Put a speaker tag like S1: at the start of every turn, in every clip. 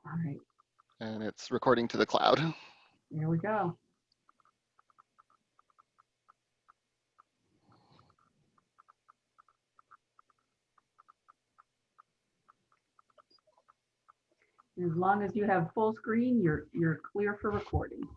S1: All right,
S2: And it's recording to the cloud.
S1: here we go. As long as you have full screen, you're clear for recording.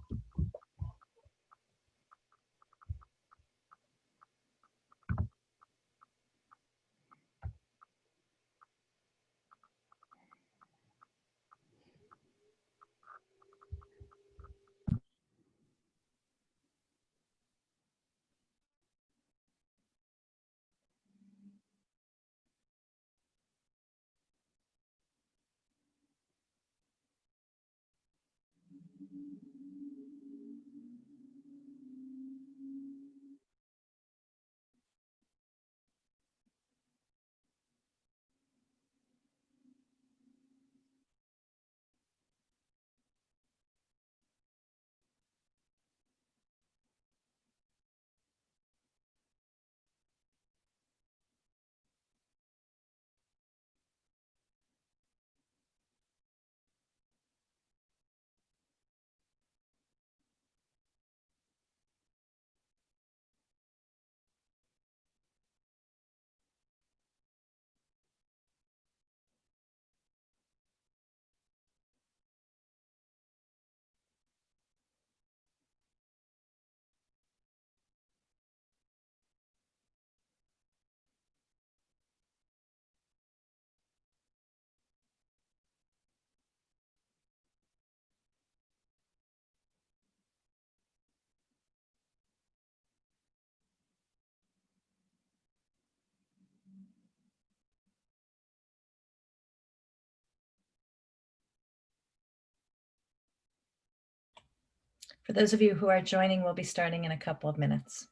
S3: For those of you who are joining, we'll be starting in a couple of minutes.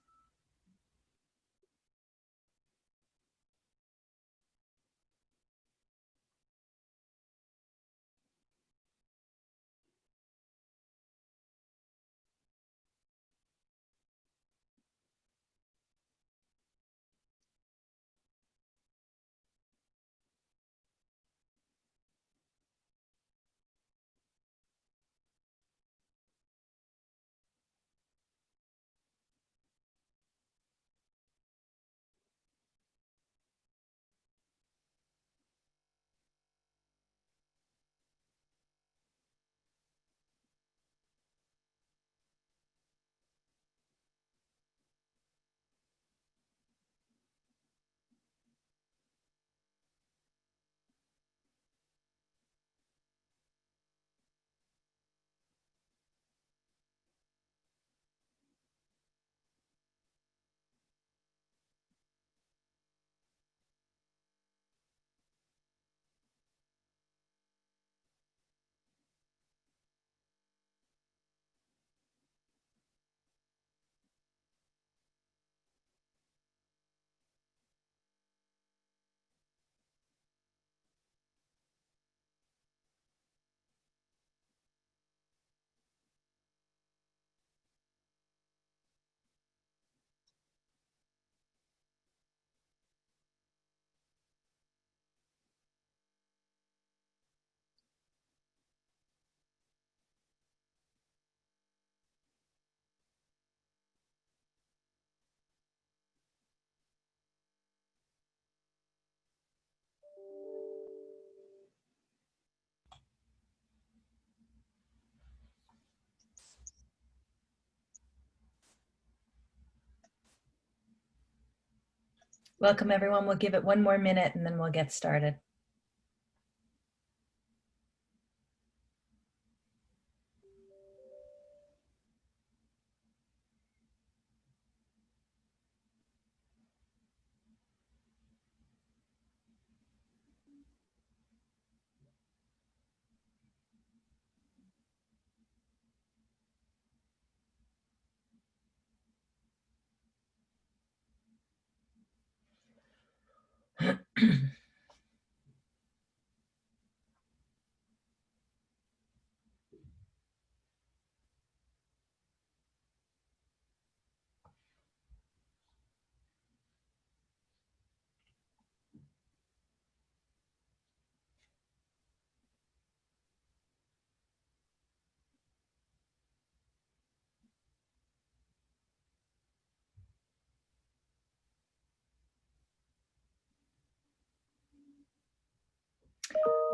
S3: Welcome, everyone. We'll give it one more minute and then we'll get started.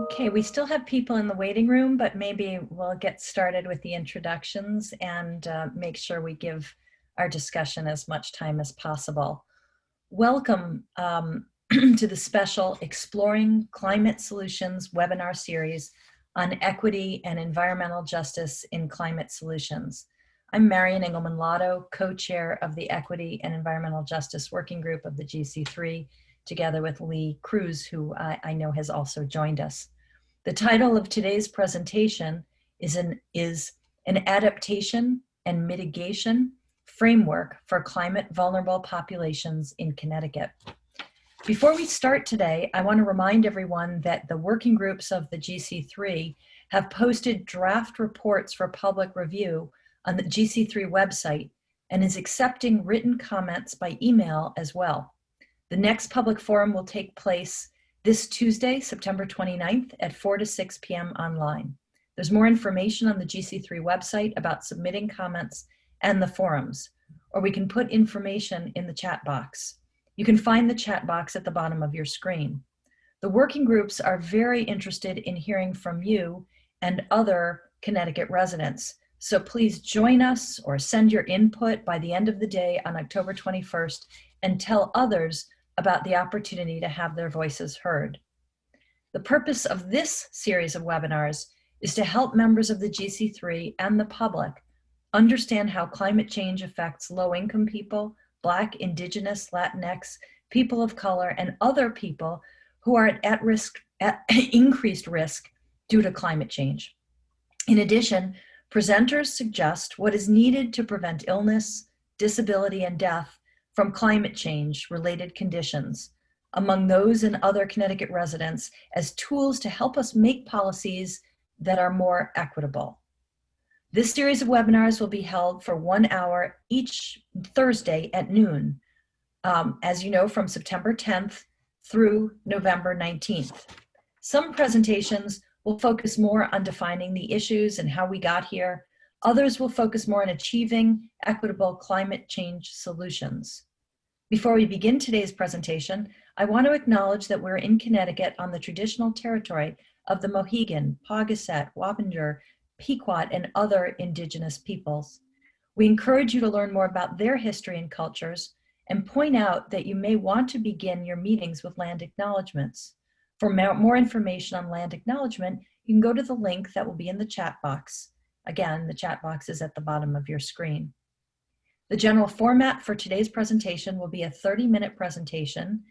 S3: Okay, we still have people in the waiting room, but maybe we'll get started with the introductions and make sure we give our discussion as much time as possible. Welcome to the special Exploring Climate Solutions webinar series on equity and environmental justice in climate solutions. I'm Marian Engelman-Lotto, co-chair of the Equity and Environmental Justice Working Group of the GC3, together with Lee Cruz, who I know has also joined us. The title of today's presentation is an Adaptation and Mitigation Framework for Climate Vulnerable Populations in Connecticut. Before we start today, I want to remind everyone that the working groups of the GC3 have posted draft reports for public review on the GC3 website and is accepting written comments by email as well. The next public forum will take place this Tuesday, September 29th at 4 to 6 p.m. online. There's more information on the GC3 website about submitting comments and the forums, or we can put information in the chat box. You can find the chat box at the bottom of your screen. The working groups are very interested in hearing from you and other Connecticut residents. So please join us or send your input by the end of the day on October 21st and tell others about the opportunity to have their voices heard. The purpose of this series of webinars is to help members of the GC3 and the public understand how climate change affects low-income people, Black, Indigenous, Latinx, people of color, and other people who are at increased risk due to climate change. In addition, presenters suggest what is needed to prevent illness, disability, and death from climate change related conditions among those and other Connecticut residents as tools to help us make policies that are more equitable. This series of webinars will be held for 1 hour each Thursday at noon, as you know, from September 10th through November 19th. Some presentations will focus more on defining the issues and how we got here. Others will focus more on achieving equitable climate change solutions. Before we begin today's presentation, I want to acknowledge that we're in Connecticut on the traditional territory of the Mohegan, Paugussett, Wappinger, Pequot, and other Indigenous peoples. We encourage you to learn more about their history and cultures and point out that you may want to begin your meetings with land acknowledgements. For more information on land acknowledgement, you can go to the link that will be in the chat box. Again, the chat box is at the bottom of your screen. The general format for today's presentation will be a 30-minute presentation,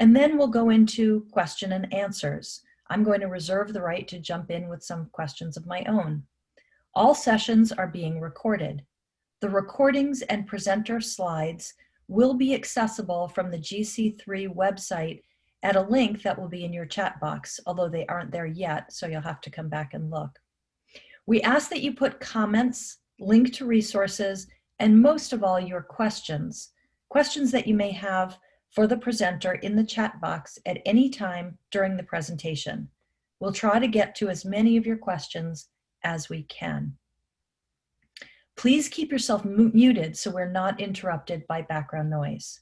S3: and then we'll go into question and answers. I'm going to reserve the right to jump in with some questions of my own. All sessions are being recorded. The recordings and presenter slides will be accessible from the GC3 website at a link that will be in your chat box, although they aren't there yet, so you'll have to come back and look. We ask that you put comments, link to resources, and most of all, your questions that you may have for the presenter in the chat box at any time during the presentation. We'll try to get to as many of your questions as we can. Please keep yourself muted so we're not interrupted by background noise.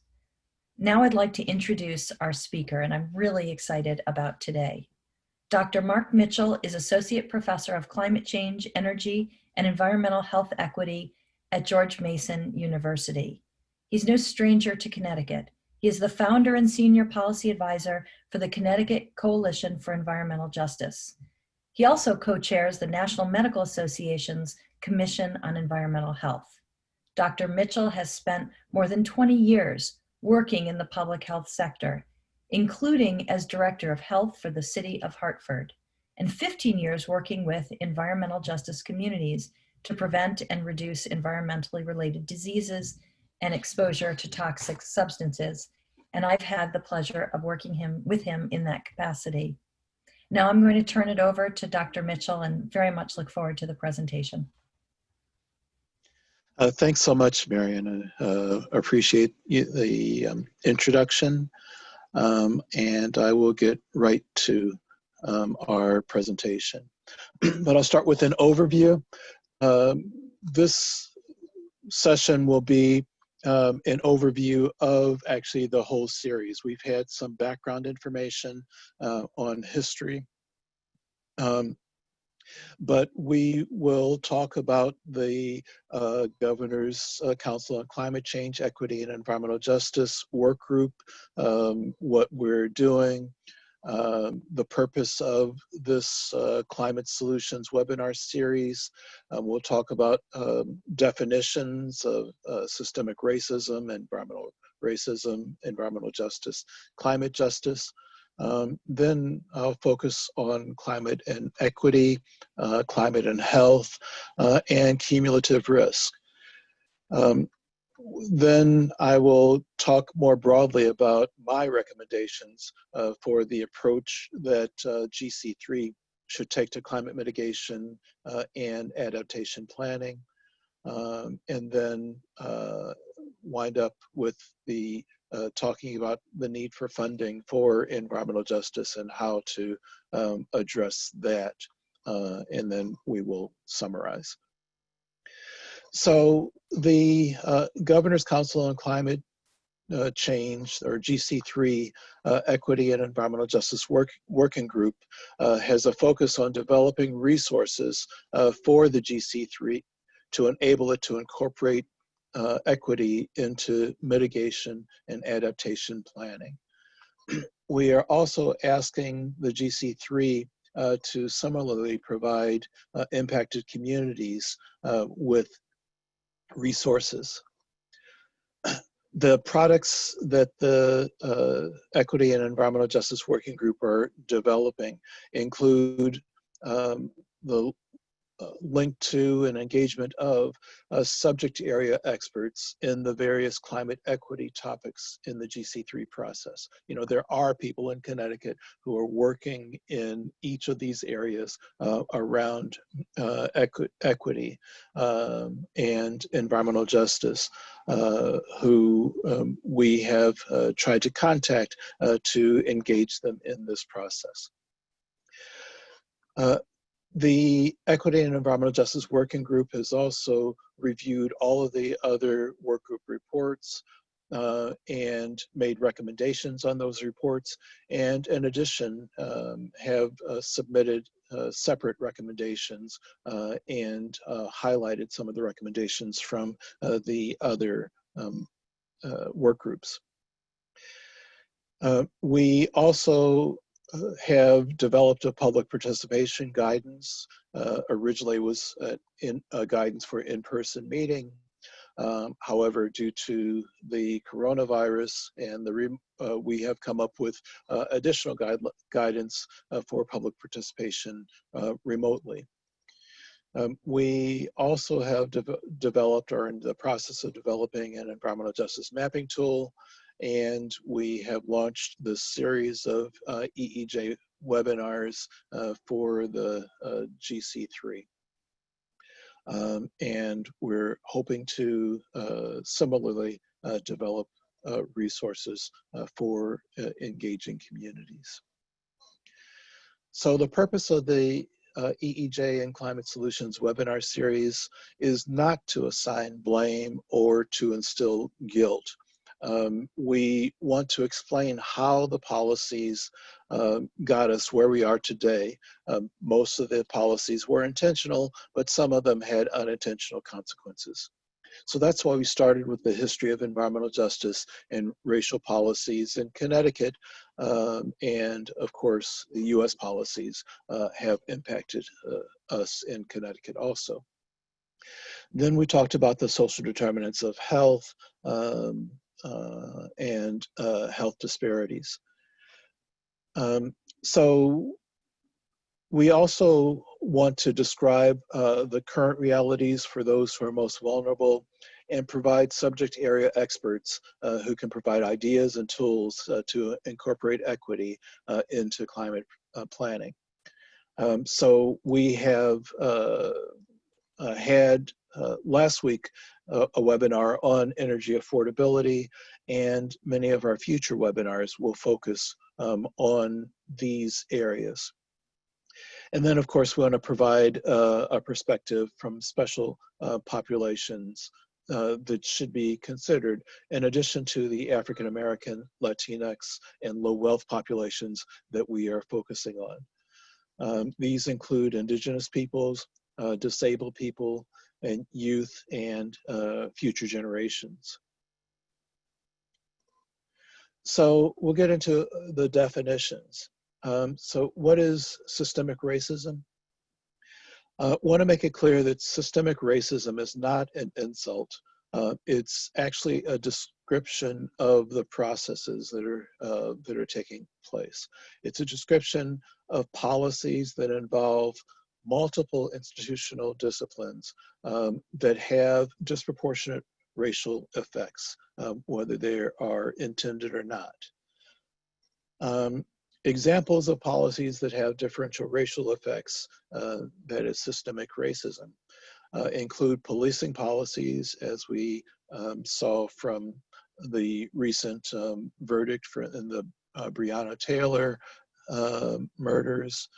S3: Now I'd like to introduce our speaker, and I'm really excited about today. Dr. Mark Mitchell is Associate Professor of Climate Change, Energy, and Environmental Health Equity at George Mason University. He's no stranger to Connecticut. He is the founder and senior policy advisor for the Connecticut Coalition for Environmental Justice. He also co-chairs the National Medical Association's Commission on Environmental Health. Dr. Mitchell has spent more than 20 years working in the public health sector, including as Director of Health for the City of Hartford, and 15 years working with environmental justice communities to prevent and reduce environmentally related diseases and exposure to toxic substances. And I've had the pleasure of working with him in that capacity. Now I'm going to turn it over to Dr. Mitchell and very much look forward to the presentation.
S4: Thanks so much, Marian. Appreciate the introduction, and I will get right to our presentation. But I'll start with an overview. This session will be an overview of actually the whole series. We've had some background information on history But we will talk about the Governor's Council on Climate Change, Equity, and Environmental Justice work group, what we're doing, the purpose of this Climate Solutions webinar series. We'll talk about definitions of systemic racism, environmental racism, environmental justice, climate justice. Then I'll focus on climate and equity, climate and health, and cumulative risk. Then I will talk more broadly about my recommendations for the approach that GC3 should take to climate mitigation and adaptation planning, and then wind up with the talking about the need for funding for environmental justice and how to address that, and then we will summarize. So the Governor's Council on Climate Change, or GC3, Equity and Environmental Justice Working Group, has a focus on developing resources for the GC3 to enable it to incorporate equity into mitigation and adaptation planning. We are also asking the GC3 to similarly provide impacted communities with resources. The products that the Equity and Environmental Justice Working Group are developing include the link to and engagement of subject area experts in the various climate equity topics in the GC3 process. You know, there are people in Connecticut who are working in each of these areas around equity and environmental justice, who we have tried to contact to engage them in this process. The Equity and Environmental Justice Working Group has also reviewed all of the other work group reports and made recommendations on those reports, and in addition have submitted separate recommendations and highlighted some of the recommendations from the other work groups. We also have developed a public participation guidance. Originally was a guidance for in-person meeting. However, due to the coronavirus and we have come up with additional guidance for public participation remotely. We also have developed, or in the process of developing, an environmental justice mapping tool, and we have launched this series of EEJ webinars for the GC3. And we're hoping to similarly develop resources for engaging communities. So the purpose of the EEJ and Climate Solutions webinar series is not to assign blame or to instill guilt. We want to explain how the policies got us where we are today. Most of the policies were intentional, but some of them had unintentional consequences. So that's why we started with the history of environmental justice and racial policies in Connecticut. And of course, the US policies have impacted us in Connecticut also. Then we talked about the social determinants of health and health disparities. So we also want to describe the current realities for those who are most vulnerable and provide subject area experts who can provide ideas and tools to incorporate equity into climate planning. So we have had last week a webinar on energy affordability, and many of our future webinars will focus on these areas. And then, of course, we want to provide a perspective from special populations that should be considered, in addition to the African American, Latinx, and low wealth populations that we are focusing on. These include indigenous peoples, disabled people, and youth, and future generations. So we'll get into the definitions. So what is systemic racism? Want to make it clear that systemic racism is not an insult. It's actually a description of the processes that are taking place. It's a description of policies that involve multiple institutional disciplines that have disproportionate racial effects, whether they are intended or not. Examples of policies that have differential racial effects, that is systemic racism, include policing policies, as we saw from the recent verdict in the Breonna Taylor murders.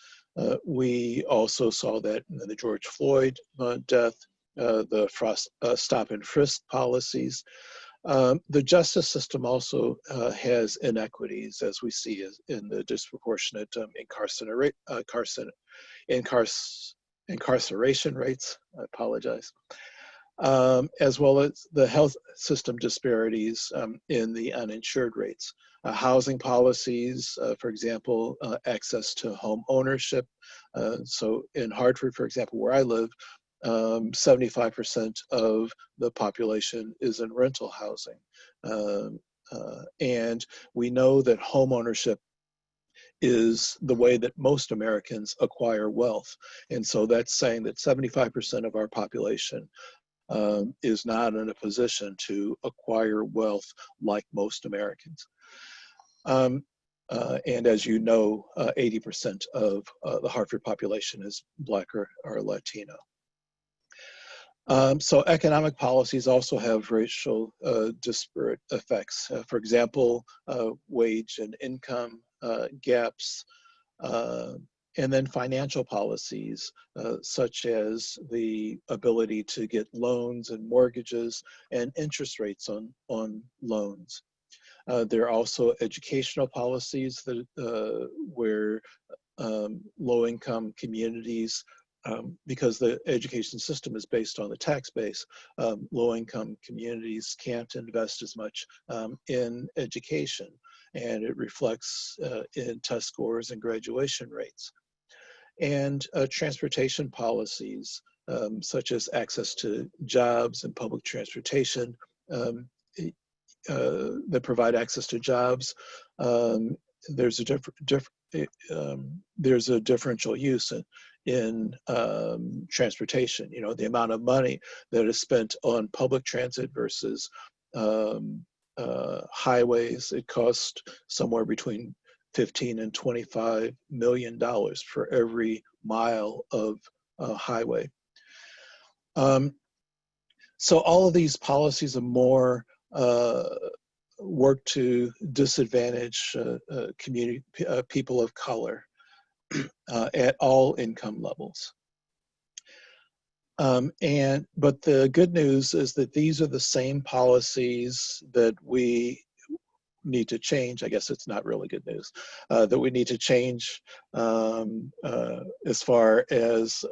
S4: We also saw that in the George Floyd death, the stop and frisk policies. The justice system also has inequities, as we see in the disproportionate incarceration rates, I apologize, as well as the health system disparities in the uninsured rates. Housing policies, for example, access to home ownership. So in Hartford, for example, where I live, 75% of the population is in rental housing. And we know that home ownership is the way that most Americans acquire wealth. And so that's saying that 75% of our population is not in a position to acquire wealth like most Americans. And as you know, 80% of the Hartford population is Black or Latino. So economic policies also have racial disparate effects. For example, wage and income gaps, and then financial policies, such as the ability to get loans and mortgages and interest rates on loans. There are also educational policies that where low-income communities, because the education system is based on the tax base, low-income communities can't invest as much in education, and it reflects in test scores and graduation rates. And transportation policies, such as access to jobs and public transportation that provide access to jobs. There's a differential use in transportation. You know, the amount of money that is spent on public transit versus highways. It costs somewhere between $15 and $25 million for every mile of highway. So all of these policies are more work to disadvantage people of color at all income levels. But the good news is that these are the same policies that we need to change. I guess it's not really good news, that we need to change as far as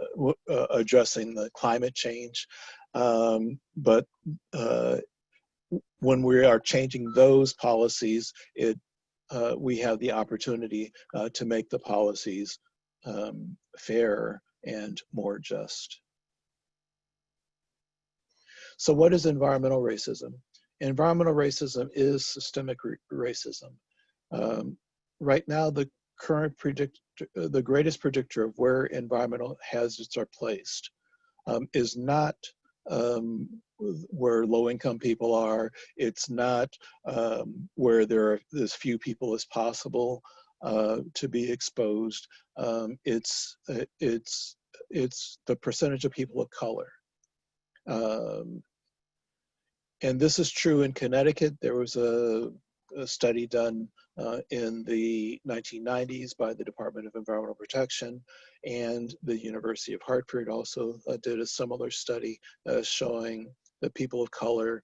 S4: addressing the climate change. But when we are changing those policies, we have the opportunity to make the policies fairer and more just. So what is environmental racism? Environmental racism is systemic racism. Right now, the greatest predictor of where environmental hazards are placed is not where low-income people are. It's not where there are as few people as possible to be exposed. It's the percentage of people of color. And this is true in Connecticut. There was a study done in the 1990s by the Department of Environmental Protection, and the University of Hartford also did a similar study showing that people of color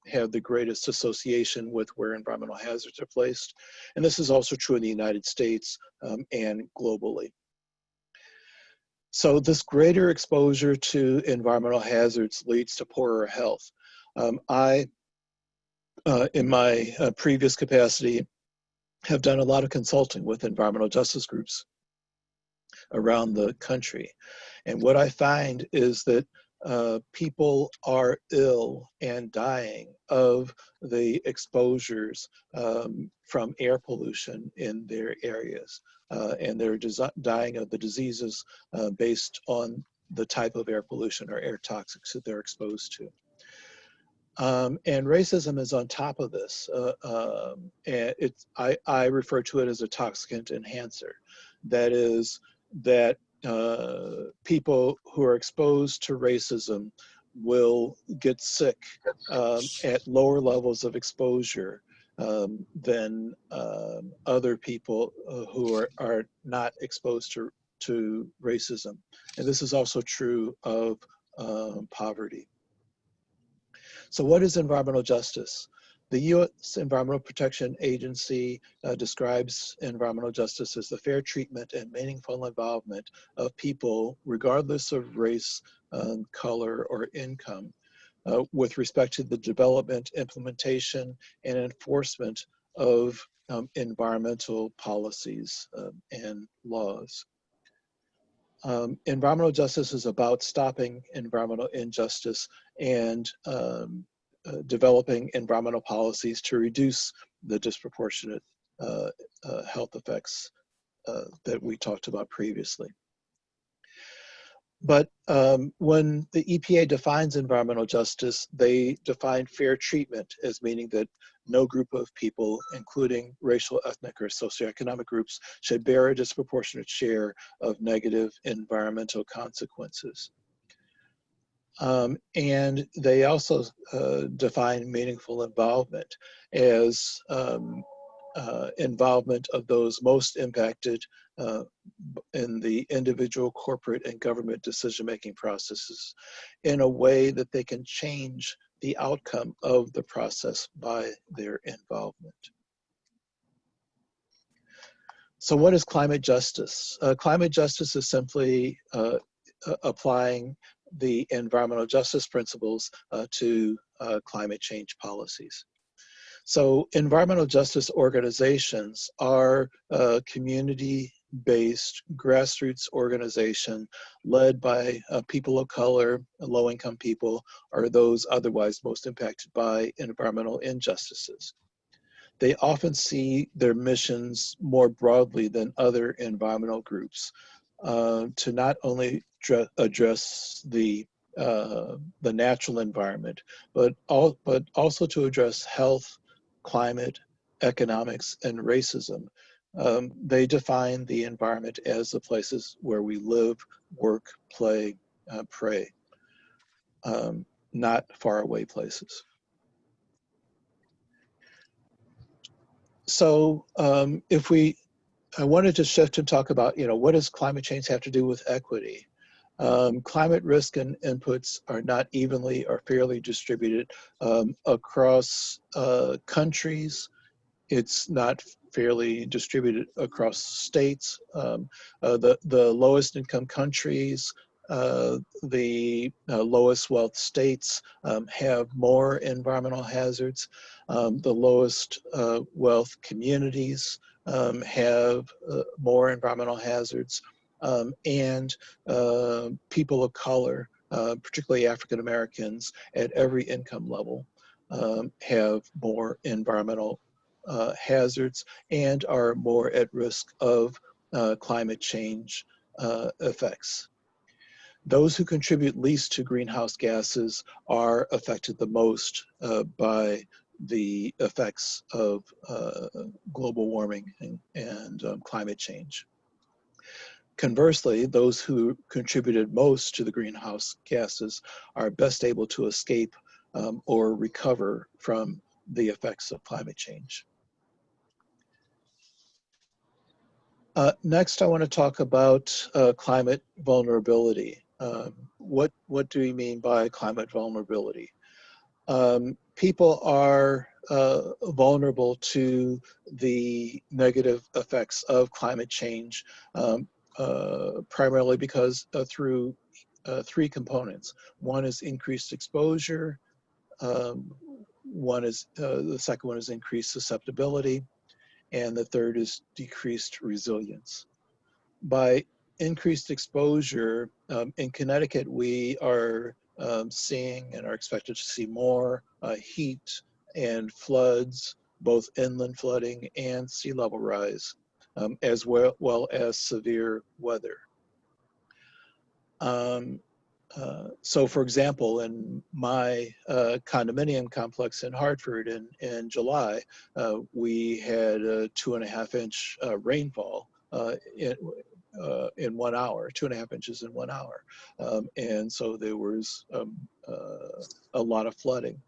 S4: have the greatest association with where environmental hazards are placed. And this is also true in the United States and globally. So this greater exposure to environmental hazards leads to poorer health. In my previous capacity, have done a lot of consulting with environmental justice groups around the country. And what I find is that people are ill and dying of the exposures from air pollution in their areas. And they're dying of the diseases based on the type of air pollution or air toxics that they're exposed to. And racism is on top of this. And I refer to it as a toxicant enhancer. That is, that people who are exposed to racism will get sick at lower levels of exposure than other people who are not exposed to racism. And this is also true of poverty. So what is environmental justice? The U.S. Environmental Protection Agency describes environmental justice as the fair treatment and meaningful involvement of people, regardless of race, color, or income, with respect to the development, implementation, and enforcement of environmental policies and laws. Environmental justice is about stopping environmental injustice and developing environmental policies to reduce the disproportionate health effects that we talked about previously. But when the EPA defines environmental justice, they define fair treatment as meaning that no group of people, including racial, ethnic, or socioeconomic groups, should bear a disproportionate share of negative environmental consequences. And they also define meaningful involvement as involvement of those most impacted in the individual, corporate, and government decision-making processes in a way that they can change the outcome of the process by their involvement. So what is climate justice? Climate justice is simply applying the environmental justice principles to climate change policies. So environmental justice organizations are community-based grassroots organization led by people of color, low-income people, or those otherwise most impacted by environmental injustices. They often see their missions more broadly than other environmental groups to not only address the natural environment, but also to address health, climate, economics, and racism. They define the environment as the places where we live, work, play, pray, not faraway places. So I wanted to shift and talk about, what does climate change have to do with equity? Climate risk and inputs are not evenly or fairly distributed across countries. It's not fairly distributed across states. The lowest income countries, the lowest wealth states have more environmental hazards. The lowest wealth communities have more environmental hazards. And people of color, particularly African Americans at every income level, have more environmental hazards and are more at risk of climate change effects. Those who contribute least to greenhouse gases are affected the most by the effects of global warming and climate change. Conversely, those who contributed most to the greenhouse gases are best able to escape or recover from the effects of climate change. Next, I want to talk about climate vulnerability. What do we mean by climate vulnerability? People are vulnerable to the negative effects of climate change, primarily because through three components. One is increased exposure. The second one is increased susceptibility, and the third is decreased resilience. By increased exposure, in Connecticut, we are seeing and are expected to see more heat and floods, both inland flooding and sea level rise, as well as severe weather. So for example, in my condominium complex in Hartford in July, we had a 2.5-inch rainfall in 1 hour, 2.5 inches in 1 hour. And so there was a lot of flooding.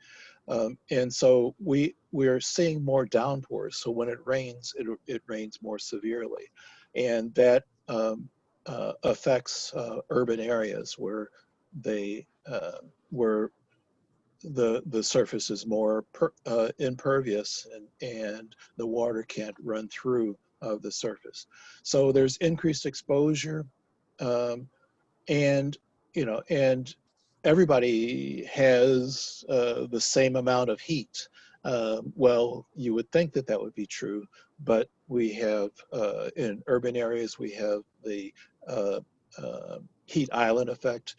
S4: And so we're seeing more downpours. So when it rains, it rains more severely. And that affects urban areas where where the surface is more impervious and the water can't run through the surface. So there's increased exposure, and and everybody has the same amount of heat. Well, you would think that that would be true, but we have in urban areas we have the heat island effect,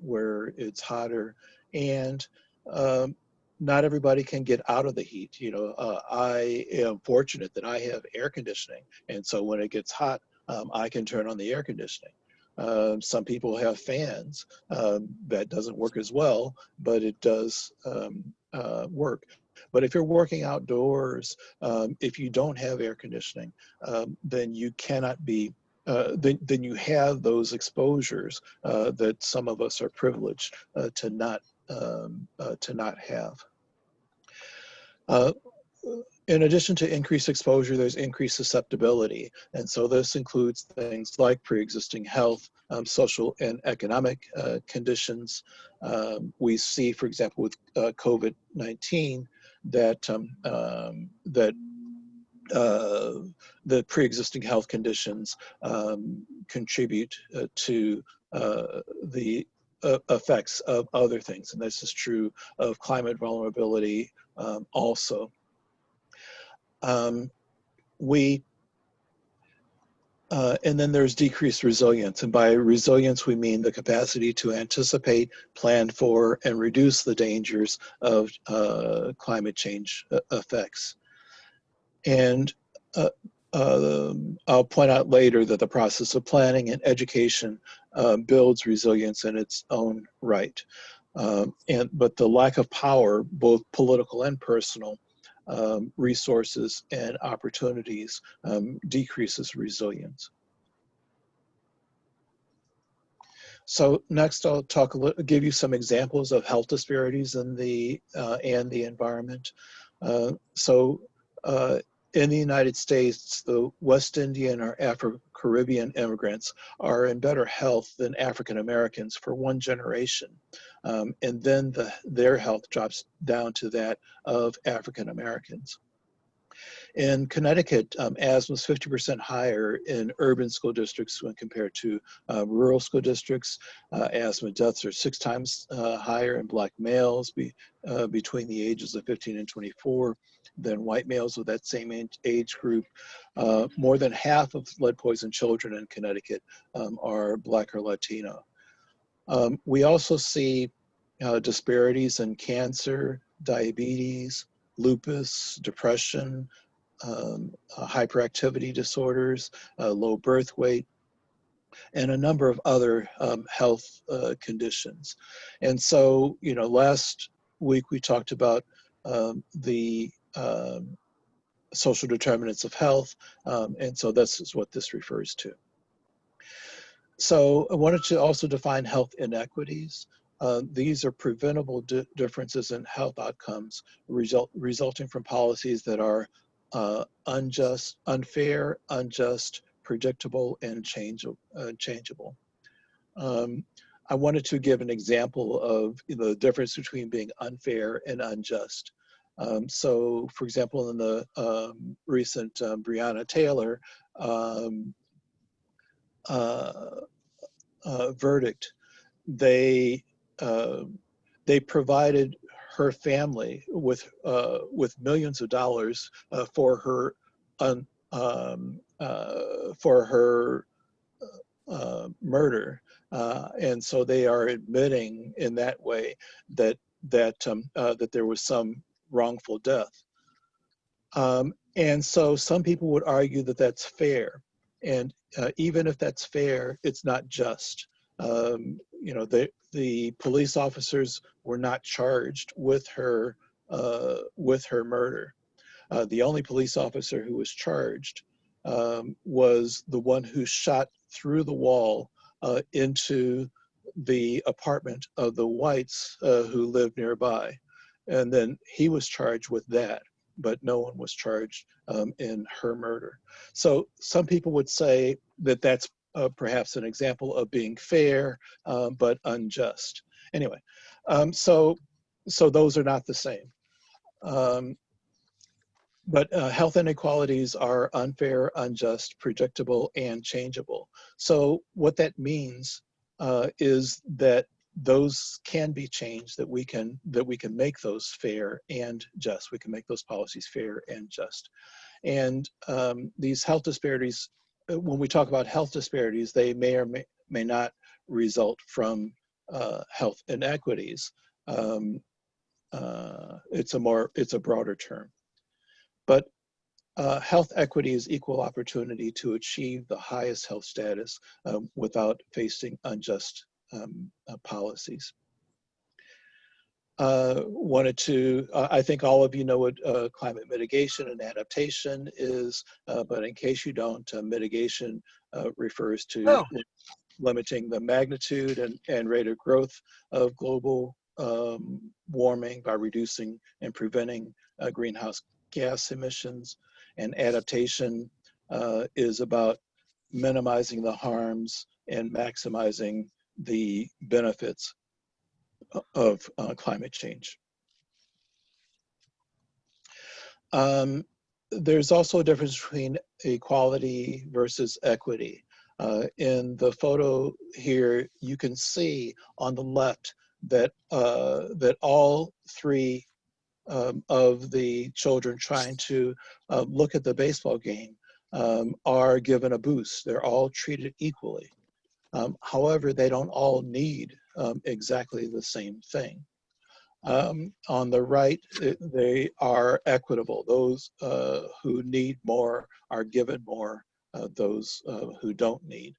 S4: where it's hotter, and not everybody can get out of the heat. I am fortunate that I have air conditioning, and so when it gets hot, I can turn on the air conditioning. Some people have fans. That doesn't work as well, but it does work. But if you're working outdoors, if you don't have air conditioning, then you cannot be, then you have those exposures that some of us are privileged to not have. In addition to increased exposure, there's increased susceptibility. And so this includes things like pre-existing health, social and economic conditions. We see, for example, with COVID-19, that the pre-existing health conditions contribute to the effects of other things. And this is true of climate vulnerability also. And then there's decreased resilience. And by resilience, we mean the capacity to anticipate, plan for, and reduce the dangers of climate change effects. And I'll point out later that the process of planning and education builds resilience in its own right. But the lack of power, both political and personal, resources and opportunities decreases resilience. So next, I'll give you some examples of health disparities in the environment. In the United States, the West Indian or Afro-Caribbean immigrants are in better health than African Americans for one generation. And then their health drops down to that of African Americans. In Connecticut, asthma is 50% higher in urban school districts when compared to rural school districts. Asthma deaths are 6 times higher in Black males between the ages of 15 and 24 than white males with that same age group. More than half of lead-poisoned children in Connecticut are Black or Latino. We also see disparities in cancer, diabetes, lupus, depression, hyperactivity disorders, low birth weight, and a number of other health conditions. And so, last week we talked about the social determinants of health, and so this is what this refers to. So I wanted to also define health inequities. These are preventable differences in health outcomes resulting from policies that are unfair, unjust, predictable, and changeable. I wanted to give an example of the difference between being unfair and unjust. So, for example, in the recent Breonna Taylor verdict, they provided her family with millions of dollars for her murder, and so they are admitting in that way that that there was some wrongful death. And so some people would argue that that's fair, and even if that's fair, it's not just. You know, the police officers were not charged with her murder. The only police officer who was charged was the one who shot through the wall into the apartment of the whites who lived nearby. And then he was charged with that, but no one was charged in her murder. So some people would say that that's perhaps an example of being fair, but unjust. Anyway, so those are not the same. But health inequalities are unfair, unjust, predictable, and changeable. So what that means is that those can be changed, that we can make those fair and just. We can make those policies fair and just. And these health disparities, when we talk about health disparities, they may or may not result from health inequities. It's a broader term. But health equity is equal opportunity to achieve the highest health status without facing unjust policies. I think all of you know what climate mitigation and adaptation is, but in case you don't, mitigation refers to limiting the magnitude and rate of growth of global warming by reducing and preventing greenhouse gas emissions. And adaptation is about minimizing the harms and maximizing the benefits of climate change. There's also a difference between equality versus equity. In the photo here, you can see on the left that that all three of the children trying to look at the baseball game are given a boost. They're all treated equally. However, they don't all need exactly the same thing. On the right, they are equitable. Those who need more are given more. Those who don't need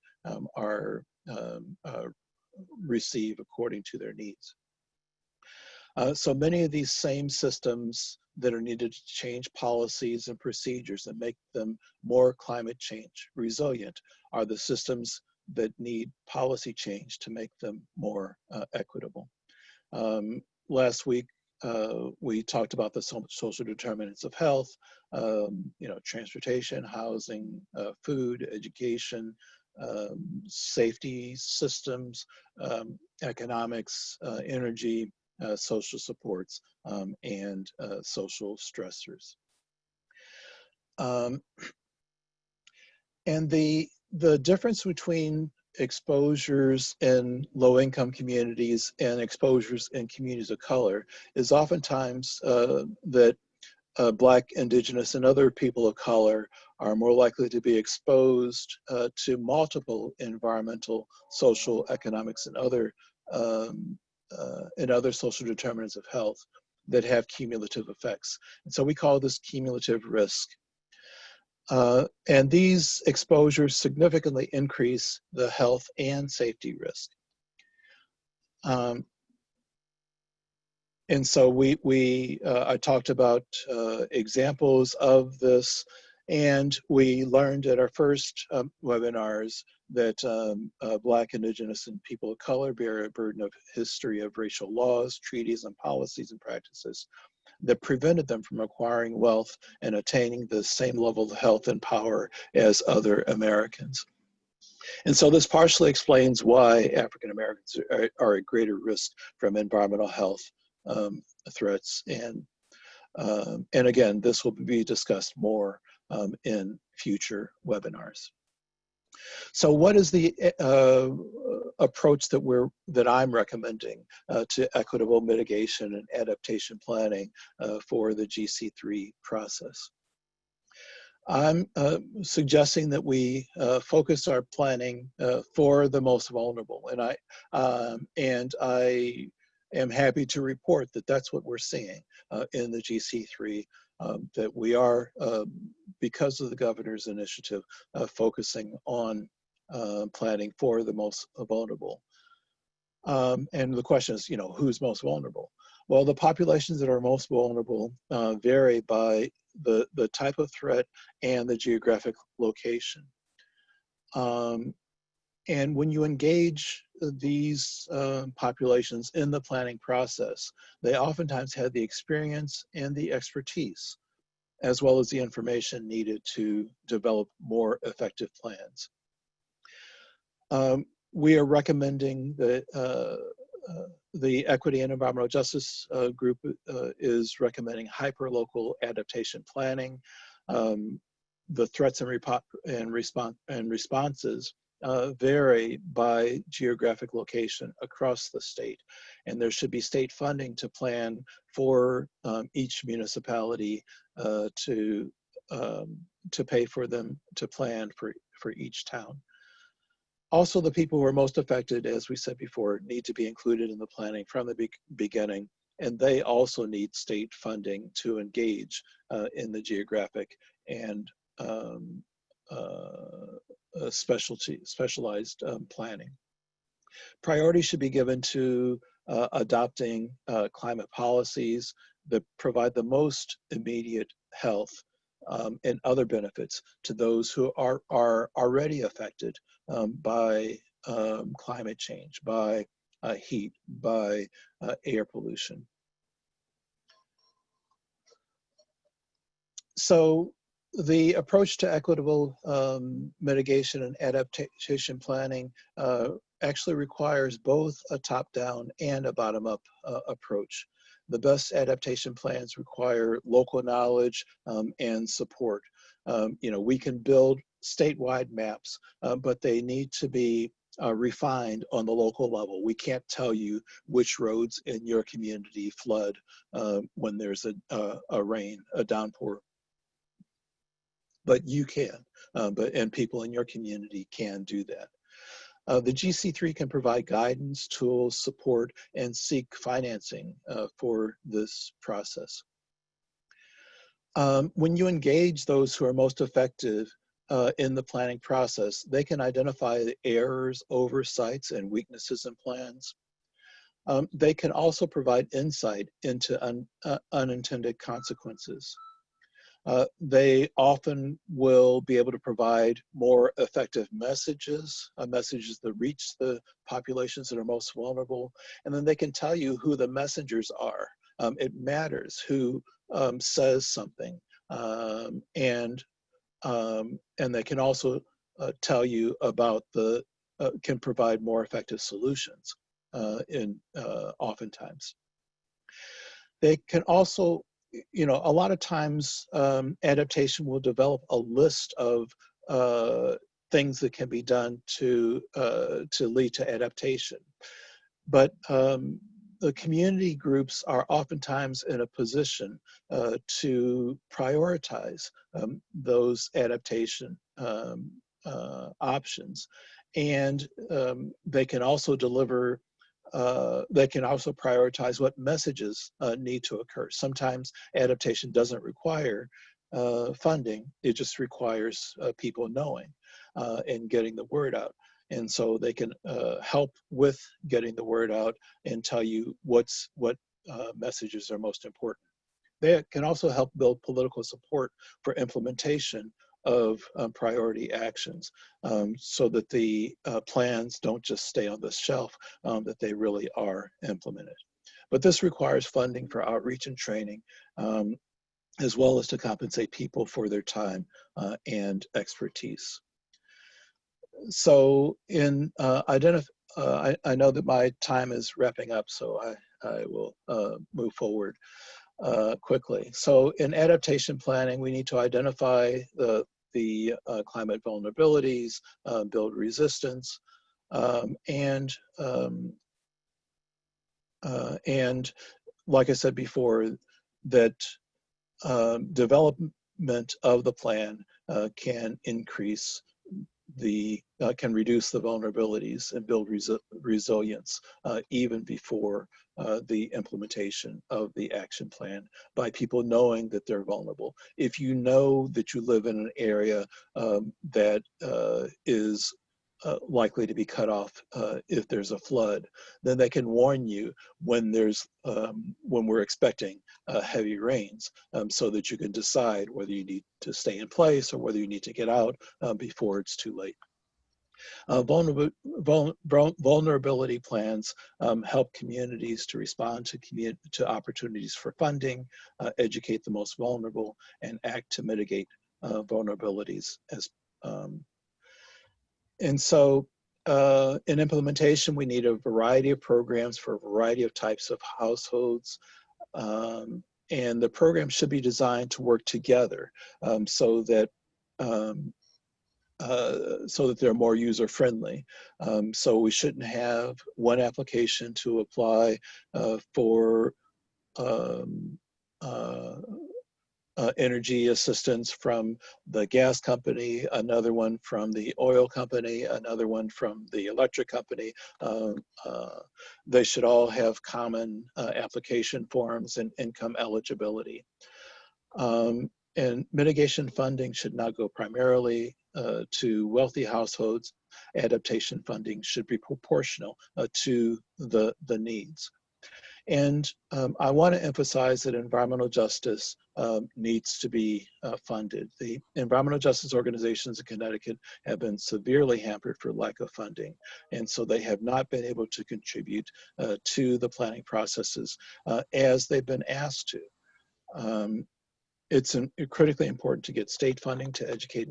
S4: are receive according to their needs. So many of these same systems that are needed to change policies and procedures and make them more climate change resilient are the systems that need policy change to make them more equitable. Last week, we talked about the social determinants of health, you know, transportation, housing, food, education, safety systems, economics, energy, social supports, and social stressors. And the difference between exposures in low-income communities and exposures in communities of color is oftentimes that Black, Indigenous, and other people of color are more likely to be exposed to multiple environmental, social, economics, and other social determinants of health that have cumulative effects. And so we call this cumulative risk. And these exposures significantly increase the health and safety risk. And so I talked about examples of this, and we learned at our first webinars that Black, Indigenous, and people of color bear a burden of history of racial laws, treaties, and policies and practices that prevented them from acquiring wealth and attaining the same level of health and power as other Americans. And so this partially explains why African Americans are at greater risk from environmental health threats. And again, this will be discussed more in future webinars. So what is the approach that I'm recommending to equitable mitigation and adaptation planning for the GC3 process? I'm suggesting that we focus our planning for the most vulnerable, and I am happy to report that that's what we're seeing in the GC3. That we are, because of the governor's initiative, focusing on planning for the most vulnerable. And the question is, who's most vulnerable? Well, the populations that are most vulnerable vary by the type of threat and the geographic location. And when you engage these populations in the planning process, they oftentimes have the experience and the expertise, as well as the information needed to develop more effective plans. We are recommending that the Equity and Environmental Justice Group is recommending hyperlocal adaptation planning. The threats and responses vary by geographic location across the state, and there should be state funding to plan for each municipality to pay for them to plan for each town. Also, the people who are most affected, as we said before, need to be included in the planning from the beginning, and they also need state funding to engage in the geographic and specialized planning. Priority should be given to adopting climate policies that provide the most immediate health and other benefits to those who are already affected by climate change, by heat, by air pollution. So the approach to equitable mitigation and adaptation planning actually requires both a top-down and a bottom-up approach. The best adaptation plans require local knowledge and support. We can build statewide maps, but they need to be refined on the local level. We can't tell you which roads in your community flood when there's a downpour. But you can, and people in your community can do that. The GC3 can provide guidance, tools, support, and seek financing for this process. When you engage those who are most effective in the planning process, they can identify the errors, oversights, and weaknesses in plans. They can also provide insight into unintended consequences. They often will be able to provide more effective messages that reach the populations that are most vulnerable, and then they can tell you who the messengers are. It matters who says something, and they can also tell you about can provide more effective solutions oftentimes. They can also, a lot of times adaptation will develop a list of things that can be done to lead to adaptation. But the community groups are oftentimes in a position to prioritize those adaptation options. And they can also deliver they can also prioritize what messages need to occur. Sometimes adaptation doesn't require funding, it just requires people knowing and getting the word out. And so they can help with getting the word out and tell you what messages are most important. They can also help build political support for implementation of priority actions so that the plans don't just stay on the shelf, that they really are implemented. But this requires funding for outreach and training, as well as to compensate people for their time and expertise. So in I know that my time is wrapping up, so I will move forward quickly. So in adaptation planning, we need to identify the climate vulnerabilities, build resistance, and like I said before, that development of the plan can increase can reduce the vulnerabilities and build resilience even before the implementation of the action plan, by people knowing that they're vulnerable. If you know that you live in an area that is likely to be cut off if there's a flood, then they can warn you when we're expecting heavy rains, so that you can decide whether you need to stay in place or whether you need to get out before it's too late. Vulnerability plans help communities to respond to opportunities for funding, educate the most vulnerable, and act to mitigate vulnerabilities. And so in implementation, we need a variety of programs for a variety of types of households. And the program should be designed to work together so that they're more user-friendly. So we shouldn't have one application to apply for energy assistance from the gas company, another one from the oil company, another one from the electric company. They should all have common application forms and income eligibility. And mitigation funding should not go primarily to wealthy households. Adaptation funding should be proportional to the needs. And I want to emphasize that environmental justice needs to be funded. The environmental justice organizations in Connecticut have been severely hampered for lack of funding. And so they have not been able to contribute to the planning processes as they've been asked to. It's critically important to get state funding to educate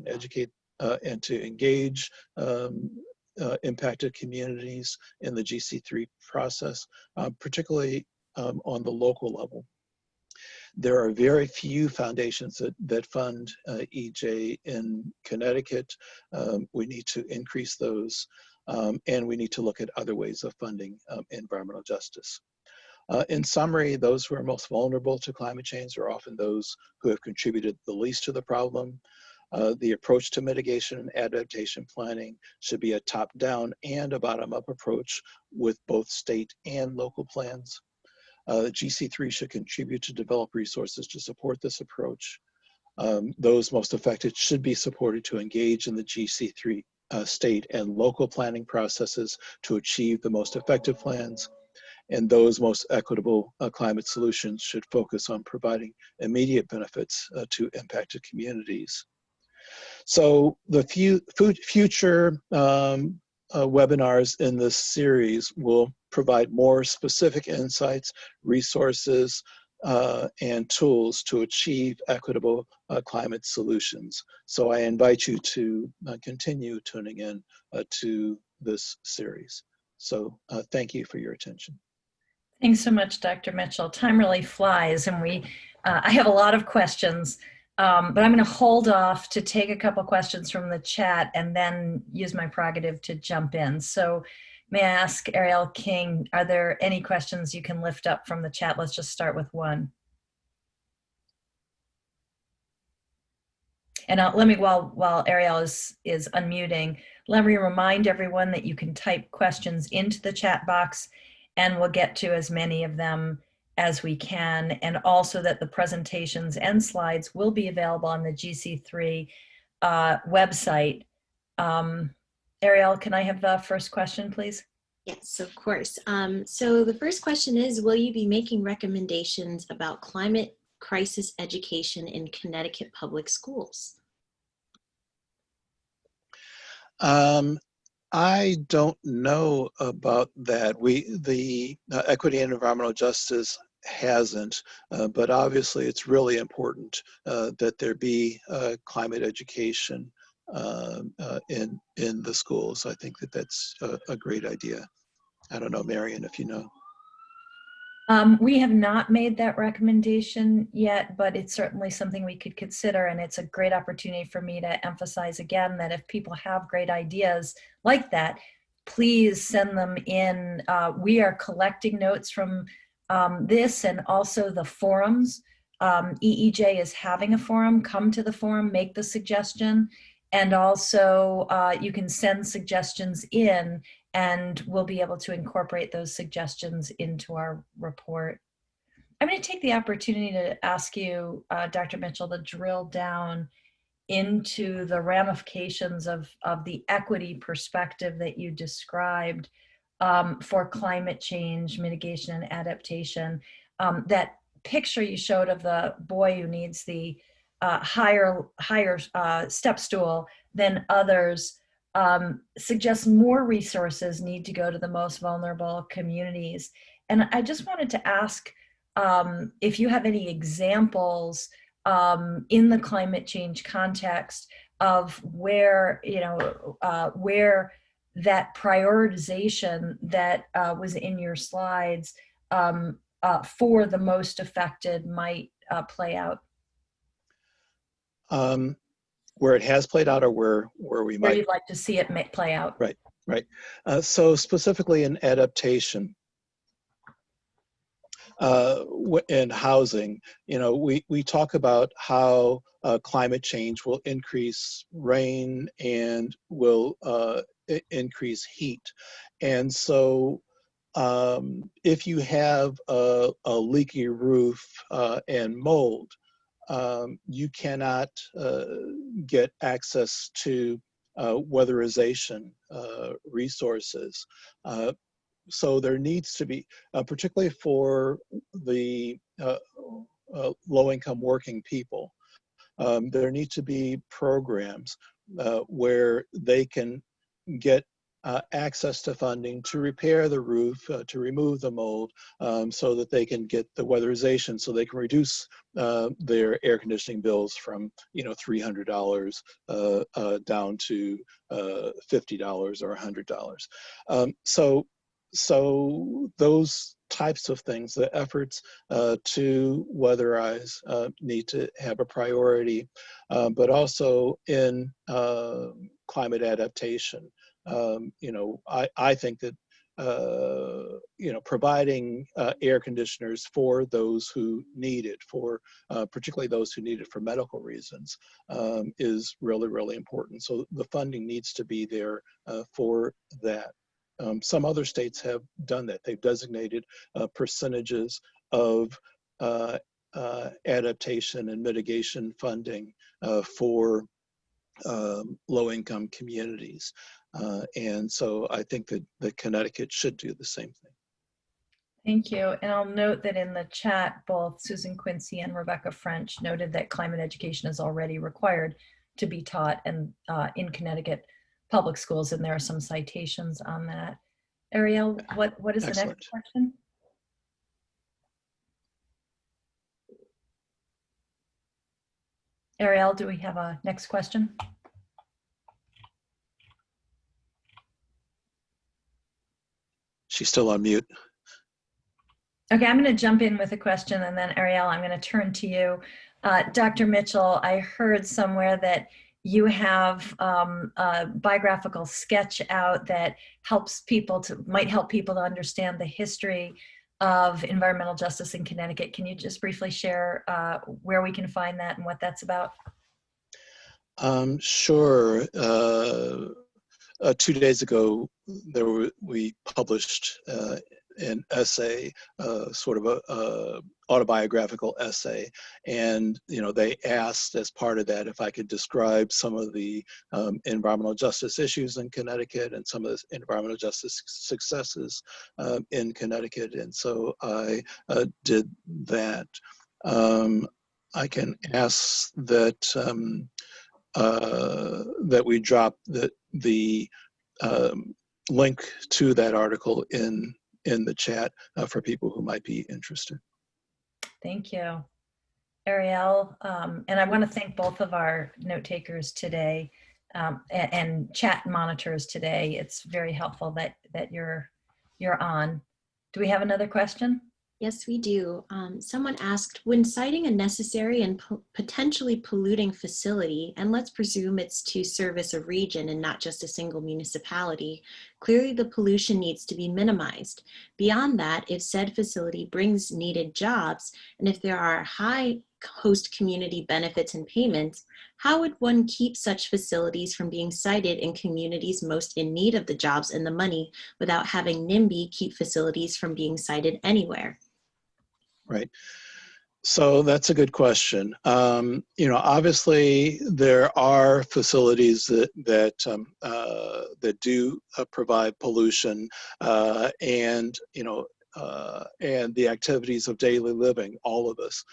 S4: and to engage impacted communities in the GC3 process, particularly on the local level. There are very few foundations that fund EJ in Connecticut. We need to increase those, and we need to look at other ways of funding environmental justice. In summary, those who are most vulnerable to climate change are often those who have contributed the least to the problem. The approach to mitigation and adaptation planning should be a top-down and a bottom-up approach with both state and local plans. GC3 should contribute to develop resources to support this approach. Those most affected should be supported to engage in the GC3 state and local planning processes to achieve the most effective plans. And those most equitable climate solutions should focus on providing immediate benefits to impacted communities. So the future webinars in this series will provide more specific insights, resources, and tools to achieve equitable climate solutions. So I invite you to continue tuning in to this series. So thank you for your attention.
S3: Thanks so much, Dr. Mitchell. Time really flies, and I have a lot of questions, but I'm going to hold off to take a couple questions from the chat and then use my prerogative to jump in. So may I ask Ariel King, are there any questions you can lift up from the chat? Let's just start with one. And let me, while Ariel is unmuting, let me remind everyone that you can type questions into the chat box, and we'll get to as many of them as we can, and also that the presentations and slides will be available on the GC3 website. Ariel, can I have the first question, please?
S5: Yes, of course. So the first question is, will you be making recommendations about climate crisis education in Connecticut public schools?
S4: I don't know about that. The Equity and Environmental Justice hasn't, but obviously it's really important that there be climate education in the schools. I think that that's a great idea. I don't know, Marion, if you know.
S3: We have not made that recommendation yet, but it's certainly something we could consider. And it's a great opportunity for me to emphasize again that if people have great ideas like that, please send them in. We are collecting notes from this and also the forums. EEJ is having a forum. Come to the forum, make the suggestion. And also you can send suggestions in, and we'll be able to incorporate those suggestions into our report. I'm going to take the opportunity to ask you, Dr. Mitchell, to drill down into the ramifications of the equity perspective that you described for climate change, mitigation, and adaptation. That picture you showed of the boy who needs the higher step stool than others suggests more resources need to go to the most vulnerable communities. And I just wanted to ask if you have any examples in the climate change context of where, where that prioritization that was in your slides for the most affected might play out.
S4: Where it has played out, or where we
S3: Where
S4: might
S3: you'd like to see it play out.
S4: Right. So specifically in adaptation, in housing, we talk about how climate change will increase rain and will increase heat. And so if you have a leaky roof and mold, you cannot get access to weatherization resources. So there needs to be, particularly for the low-income working people, there need to be programs where they can get access to funding to repair the roof, to remove the mold, so that they can get the weatherization, so they can reduce their air conditioning bills from $300 down to $50 or $100. So those types of things, the efforts to weatherize need to have a priority, but also in climate adaptation. I think that providing air conditioners for those who need it, for particularly those who need it for medical reasons, is really, really important. So the funding needs to be there for that. Some other states have done that. They've designated percentages of adaptation and mitigation funding for low-income communities. And so I think that Connecticut should do the same thing.
S3: Thank you. And I'll note that in the chat, both Susan Quincy and Rebecca French noted that climate education is already required to be taught in Connecticut public schools, and there are some citations on that. Ariel, what is the
S4: Excellent.
S3: next question? Ariel, do we have a next question?
S4: She's still on mute.
S3: Okay, I'm going to jump in with a question, and then Ariel, I'm going to turn to you. Dr. Mitchell, I heard somewhere that you have a biographical sketch out that might help people to understand the history of environmental justice in Connecticut. Can you just briefly share where we can find that and what that's about?
S4: Sure. 2 days ago, we published an essay, sort of a autobiographical essay, and they asked as part of that if I could describe some of the environmental justice issues in Connecticut and some of the environmental justice successes in Connecticut, and so I did that. I can ask that that we drop the link to that article in the chat for people who might be interested.
S3: Thank you, Ariel. And I want to thank both of our note takers today. and chat monitors today. It's very helpful that you're on. Do we have another question?
S5: Yes, we do. Someone asked, when citing a necessary and potentially polluting facility, and let's presume it's to service a region and not just a single municipality, clearly the pollution needs to be minimized. Beyond that, if said facility brings needed jobs, and if there are high host community benefits and payments, how would one keep such facilities from being cited in communities most in need of the jobs and the money without having NIMBY keep facilities from being cited anywhere?
S4: Right. So that's a good question. Obviously there are facilities that do provide pollution, and the activities of daily living. All of us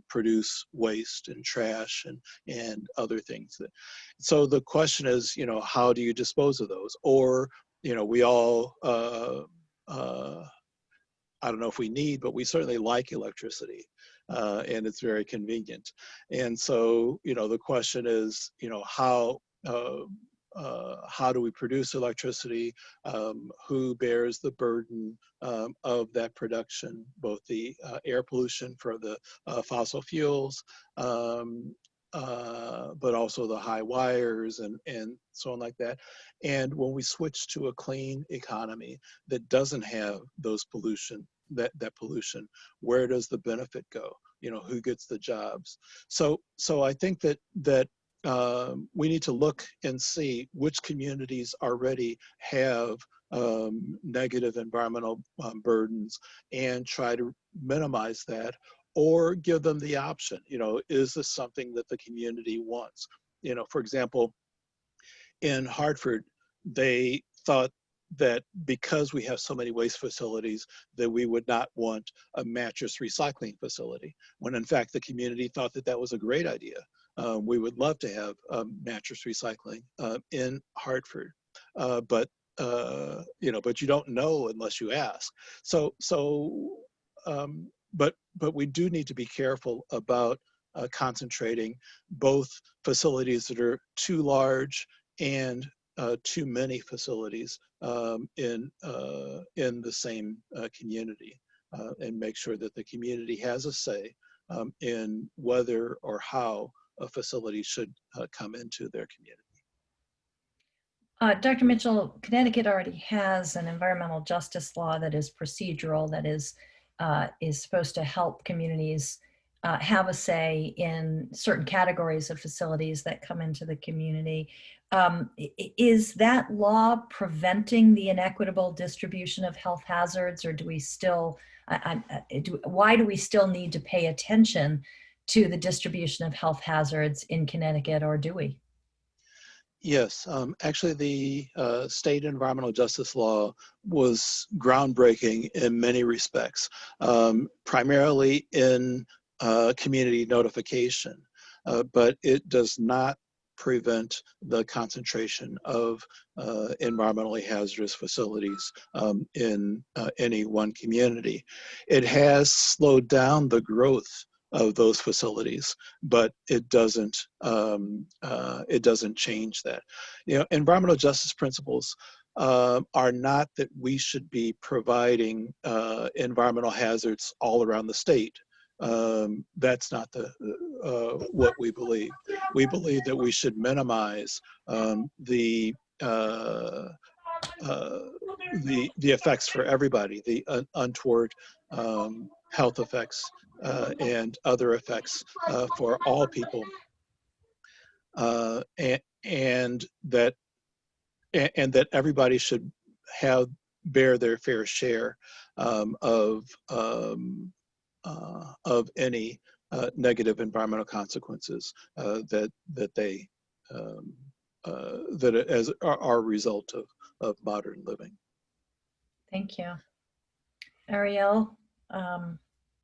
S4: produce waste and trash and other things. So the question is, how do you dispose of those? Or, we all. I don't know if we need, but we certainly like electricity, and it's very convenient. And so, the question is, how do we produce electricity? Who bears the burden of that production, both the air pollution for the fossil fuels, but also the high wires and so on like that. And when we switch to a clean economy that doesn't have those pollution, that pollution, where does the benefit go? Who gets the jobs? So I think that we need to look and see which communities already have negative environmental burdens and try to minimize that, or give them the option. Is this something that the community wants? For example, in Hartford, they thought that because we have so many waste facilities that we would not want a mattress recycling facility, when in fact the community thought that that was a great idea. We would love to have mattress recycling in Hartford, but you don't know unless you ask. But we do need to be careful about concentrating both facilities that are too large and too many facilities in the same community, and make sure that the community has a say in whether or how a facility should come into their community.
S3: Dr. Mitchell, Connecticut already has an environmental justice law that is procedural, that is supposed to help communities have a say in certain categories of facilities that come into the community. Is that law preventing the inequitable distribution of health hazards, or do we still, why do we still need to pay attention to the distribution of health hazards in Connecticut, or do we?
S4: Yes, actually the state environmental justice law was groundbreaking in many respects, primarily in community notification, but it does not prevent the concentration of environmentally hazardous facilities in any one community. It has slowed down the growth of those facilities, but it doesn't change that. Environmental justice principles are not that we should be providing environmental hazards all around the state. That's not what we believe. We believe that we should minimize the effects for everybody, the untoward health effects and other effects for all people, and that everybody should bear their fair share of any negative environmental consequences that are a result of modern living.
S3: Thank you. Ariel,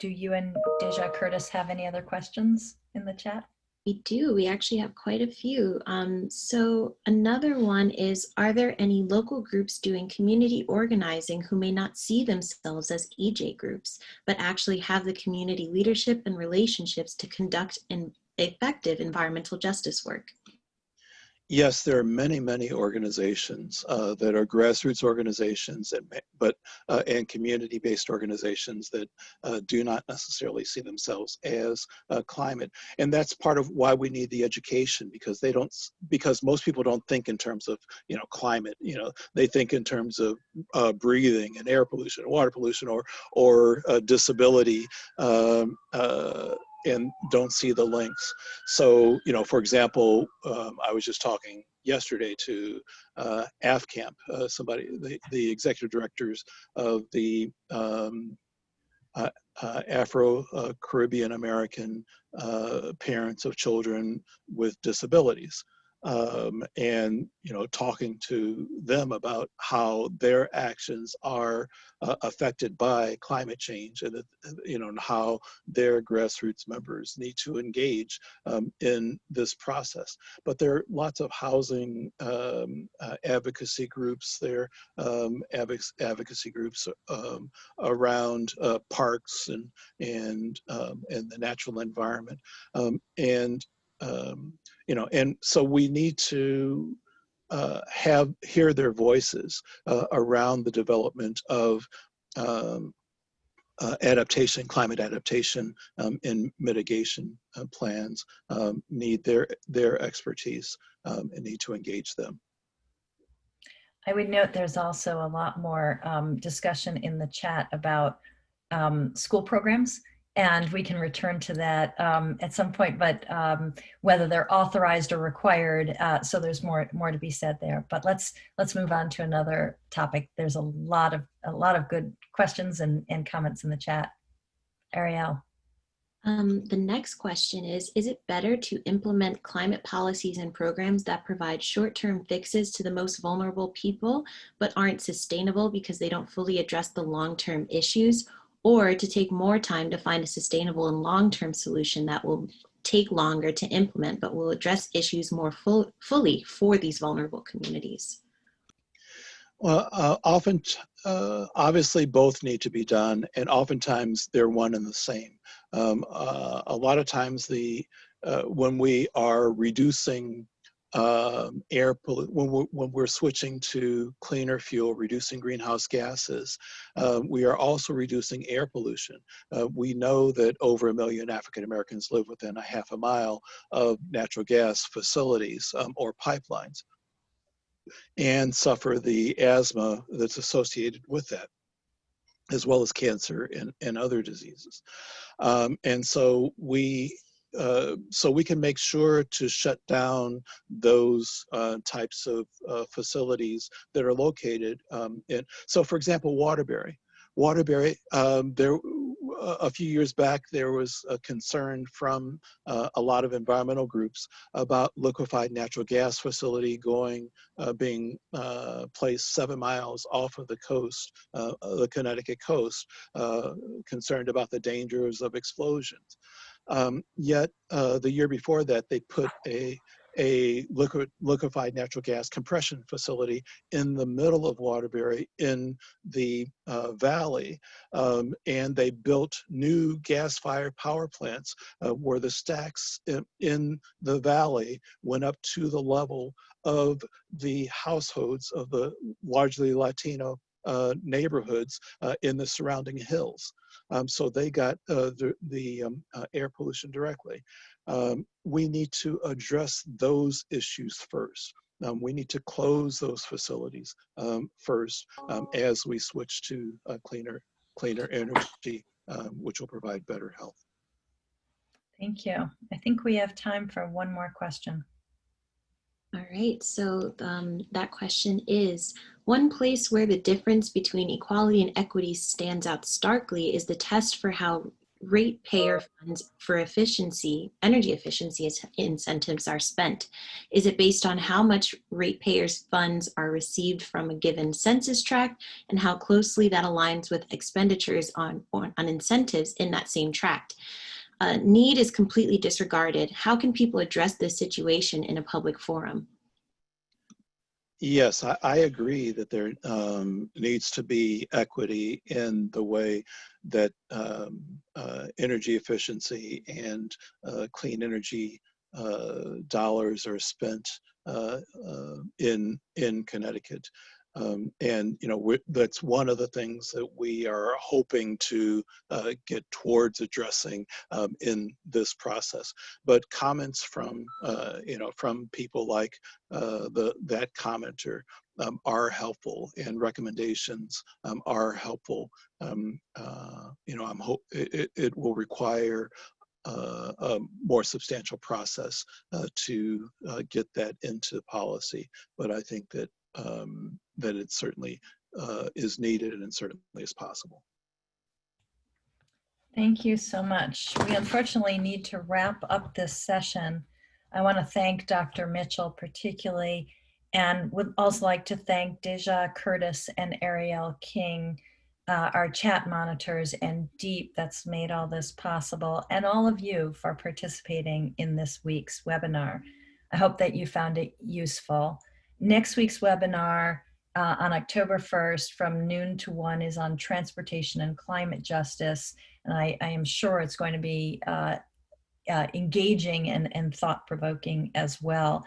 S3: do you and Deja Curtis have any other questions in the chat?
S5: We do. We actually have quite a few. So another one is, are there any local groups doing community organizing who may not see themselves as EJ groups, but actually have the community leadership and relationships to conduct an effective environmental justice work?
S4: Yes, there are many, many organizations that are grassroots organizations, and community-based organizations that do not necessarily see themselves as climate, and that's part of why we need the education, because because most people don't think in terms of climate. They think in terms of breathing and air pollution, water pollution, or disability. And don't see the links. So, for example, I was just talking yesterday to AFCAMP, the executive directors of the Afro-Caribbean American parents of children with disabilities. And talking to them about how their actions are affected by climate change, and and how their grassroots members need to engage in this process. But there are lots of housing advocacy groups there, advocacy groups around parks and the natural environment, and so we need to hear their voices around the development of climate adaptation, and mitigation plans. Need their expertise, and need to engage them.
S3: I would note there's also a lot more discussion in the chat about school programs, and we can return to that at some point, but whether they're authorized or required, so there's more to be said there. But let's move on to another topic. There's a lot of good questions and comments in the chat. Ariel.
S5: The next question is it better to implement climate policies and programs that provide short-term fixes to the most vulnerable people, but aren't sustainable because they don't fully address the long-term issues, or to take more time to find a sustainable and long-term solution that will take longer to implement, but will address issues more fully for these vulnerable communities?
S4: Well, often, obviously both need to be done, and oftentimes they're one and the same. A lot of times when we are reducing when we're switching to cleaner fuel, reducing greenhouse gases, we are also reducing air pollution. We know that over 1 million African Americans live within a half a mile of natural gas facilities or pipelines, and suffer the asthma that's associated with that, as well as cancer and other diseases. And so we can make sure to shut down those types of facilities that are located so for example, Waterbury, a few years back, there was a concern from a lot of environmental groups about liquefied natural gas facility being placed 7 miles off of the coast, the Connecticut coast, concerned about the dangers of explosions. Yet the year before that, they put a liquefied natural gas compression facility in the middle of Waterbury in the valley, and they built new gas-fired power plants where the stacks in the valley went up to the level of the households of the largely Latino neighborhoods in the surrounding hills. So they got the air pollution directly. We need to address those issues first. We need to close those facilities first as we switch to cleaner energy, which will provide better health.
S3: Thank you. I think we have time for one more question.
S5: All right, so that question is, one place where the difference between equality and equity stands out starkly is the test for how ratepayer funds for energy efficiency incentives are spent. Is it based on how much ratepayers' funds are received from a given census tract and how closely that aligns with expenditures on incentives in that same tract? Need is completely disregarded. How can people address this situation in a public forum?
S4: Yes, I agree that there needs to be equity in the way that energy efficiency and clean energy dollars are spent in Connecticut. And that's one of the things that we are hoping to get towards addressing in this process. But comments from from people like that commenter are helpful, and recommendations are helpful. It will require a more substantial process to get that into policy. But I think that that it certainly is needed, and certainly is possible.
S3: Thank you so much. We unfortunately need to wrap up this session. I want to thank Dr. Mitchell particularly, and would also like to thank Deja Curtis and Ariel King, our chat monitors, and Deep, that's made all this possible, and all of you for participating in this week's webinar. I hope that you found it useful. Next week's webinar on October 1st from noon to 1 is on transportation and climate justice. And I am sure it's going to be engaging and thought-provoking as well.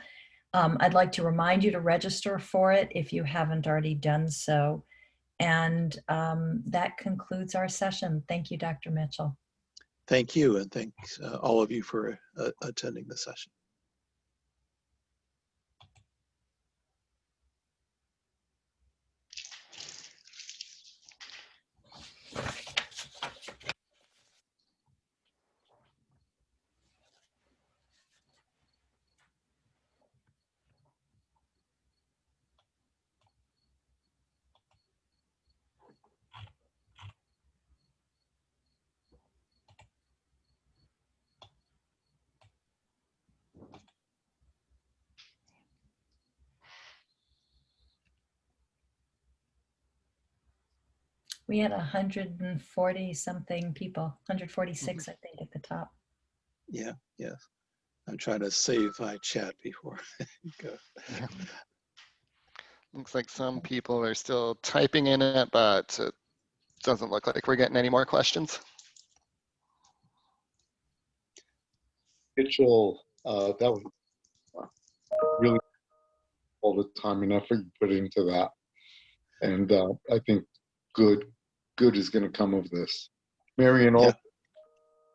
S3: I'd like to remind you to register for it if you haven't already done so. And that concludes our session. Thank you, Dr. Mitchell.
S4: Thank you, and thanks all of you for attending the session.
S3: We had 140 something people, 146, I think, at the top.
S4: Yeah, yes. I'm trying to save my chat before I go.
S2: Yeah. Looks like some people are still typing in it, but it doesn't look like we're getting any more questions.
S6: Mitchell, that was really all the time and effort you put into that. And I think good is going to come of this. Marion
S4: Yeah.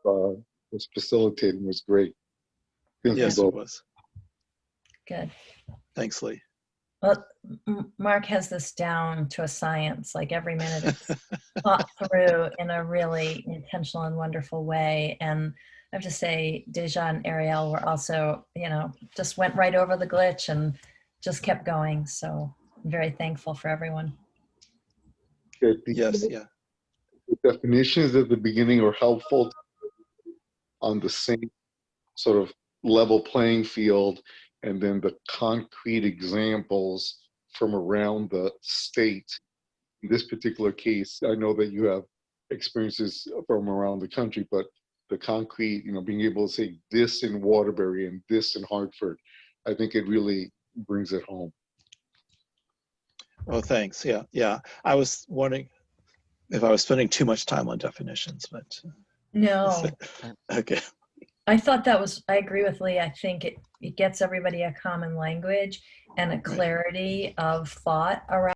S6: also was facilitating, was great. Thank
S4: Yes,
S6: you
S4: it
S6: both.
S4: was.
S3: Good.
S4: Thanks, Lee.
S3: Well, Mark has this down to a science, like every minute it's thought through in a really intentional and wonderful way. And I have to say, Deja and Ariel were also, just went right over the glitch and just kept going. So I'm very thankful for everyone.
S6: Good.
S4: Yes, yeah.
S6: The definitions at the beginning are helpful on the same sort of level playing field, and then the concrete examples from around the state. In this particular case, I know that you have experiences from around the country, but the concrete, being able to say this in Waterbury and this in Hartford, I think it really brings it home.
S4: Oh, thanks. Yeah, yeah. I was wondering if I was spending too much time on definitions, but
S3: No,
S4: okay.
S3: I thought I agree with Lee. I think it gets everybody a common language and a clarity of thought around